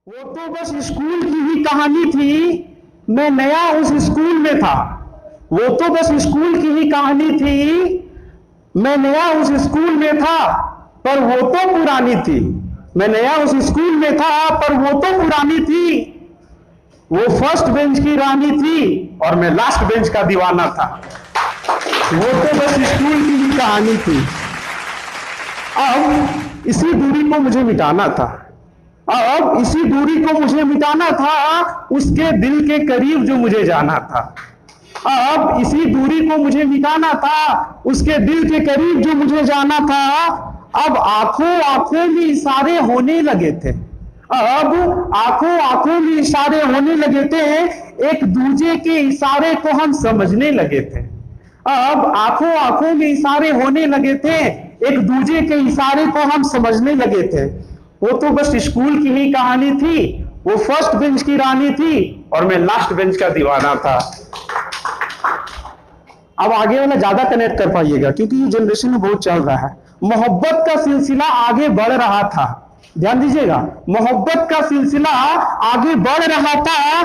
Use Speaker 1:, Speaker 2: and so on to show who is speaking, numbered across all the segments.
Speaker 1: वो तो बस स्कूल की ही कहानी थी, मैं नया उस स्कूल में था। वो तो बस स्कूल की ही कहानी थी, मैं नया उस स्कूल में था, पर वो तो पुरानी थी। मैं नया उस स्कूल में था, पर वो तो पुरानी थी। वो फर्स्ट बेंच की रानी थी और मैं लास्ट बेंच का दीवाना था। वो तो बस स्कूल की ही कहानी थी। अब इसी दूरी को मुझे मिटाना था। अब इसी दूरी को मुझे मिटाना था, उसके दिल के करीब जो मुझे जाना था। अब इसी दूरी को मुझे मिटाना था, उसके दिल के करीब जो मुझे जाना था। अब आंखों आंखों में इशारे होने लगे थे। अब आंखों आंखों में इशारे होने लगे थे, एक दूजे के इशारे को हम समझने लगे थे। अब आंखों आंखों में इशारे होने लगे थे, एक दूजे के इशारे को हम समझने लगे थे। वो तो बस स्कूल की ही कहानी थी, वो फर्स्ट बेंच की रानी थी और मैं लास्ट बेंच का दीवाना था। अब आगे वाला ज्यादा कनेक्ट कर पाइएगा क्योंकि ये जनरेशन में बहुत चल रहा है। मोहब्बत का सिलसिला आगे बढ़ रहा था, ध्यान दीजिएगा, मोहब्बत का सिलसिला आगे बढ़ रहा था,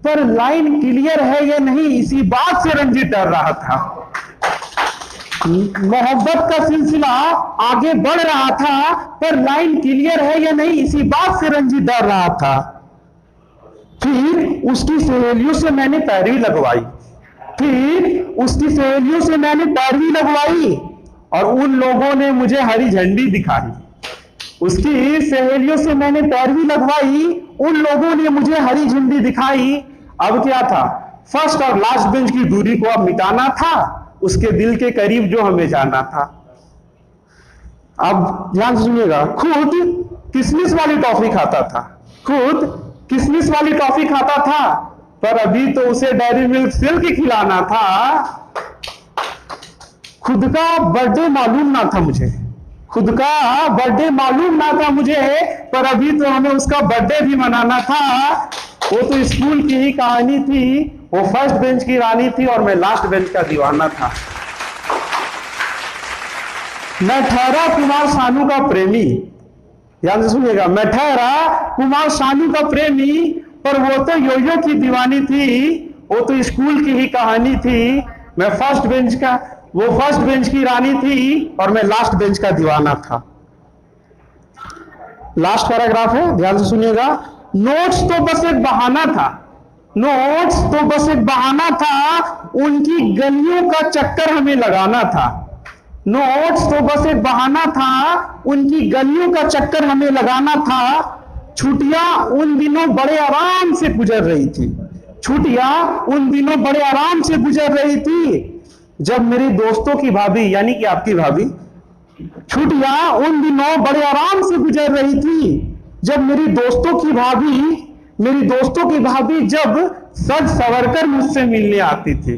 Speaker 1: पर लाइन क्लियर है या नहीं इसी बात से रंजित डर रहा था। मोहब्बत का सिलसिला आगे बढ़ रहा था, पर लाइन क्लियर है या नहीं इसी बात से रंजित डर रहा था। फिर उसकी सहेलियों से मैंने पैरवी लगवाई, फिर उसकी सहेलियों से मैंने पैरवी लगवाई और उन लोगों ने मुझे हरी झंडी दिखाई। उसकी सहेलियों से मैंने पैरवी लगवाई, उन लोगों ने मुझे हरी झंडी दिखाई। अब क्या था, फर्स्ट और लास्ट बेंच की दूरी को अब मिटाना था, उसके दिल के करीब जो हमें जाना था। अब ध्यान से सुनिएगा, खुद किसमिस वाली टॉफी खाता था, खुद किसमिस वाली टॉफी खाता था, पर अभी तो उसे डेयरी मिल्क सिल्क खिलाना था। खुद का बर्थडे मालूम ना था मुझे, खुद का बर्थडे मालूम ना था मुझे, पर अभी तो हमें उसका बर्थडे भी मनाना था। वो तो स्कूल की ही कहानी थी, वो फर्स्ट बेंच की रानी थी और मैं लास्ट बेंच का दीवाना था। मैं ठहरा कुमार शानू का प्रेमी, ध्यान से सुनिएगा, मैं ठहरा कुमार शानू का प्रेमी, पर वो तो योयो की दीवानी थी। वो तो स्कूल की ही कहानी थी, मैं फर्स्ट बेंच का, वो फर्स्ट बेंच की रानी थी और मैं लास्ट बेंच का दीवाना था। लास्ट पैराग्राफ है, ध्यान से सुनिएगा। नोट्स तो बस एक बहाना था, नोट्स तो बस एक बहाना था, उनकी गलियों का चक्कर हमें लगाना था। नोट्स तो बस एक बहाना था, उनकी गलियों का चक्कर हमें लगाना था। छुट्टियां उन दिनों बड़े आराम से गुजर रही थी, छुट्टियां उन दिनों बड़े आराम से गुजर रही थी, जब मेरी दोस्तों की भाभी यानी कि आपकी भाभी, छुट्टियां उन दिनों बड़े आराम से गुजर रही थी, जब मेरी दोस्तों की भाभी जब सज सवरकर मुझसे मिलने आती थी।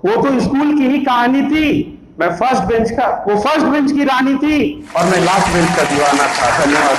Speaker 1: वो तो स्कूल की ही कहानी थी, मैं फर्स्ट बेंच का, वो फर्स्ट बेंच की रानी थी और मैं लास्ट बेंच का दीवाना था। धन्यवाद।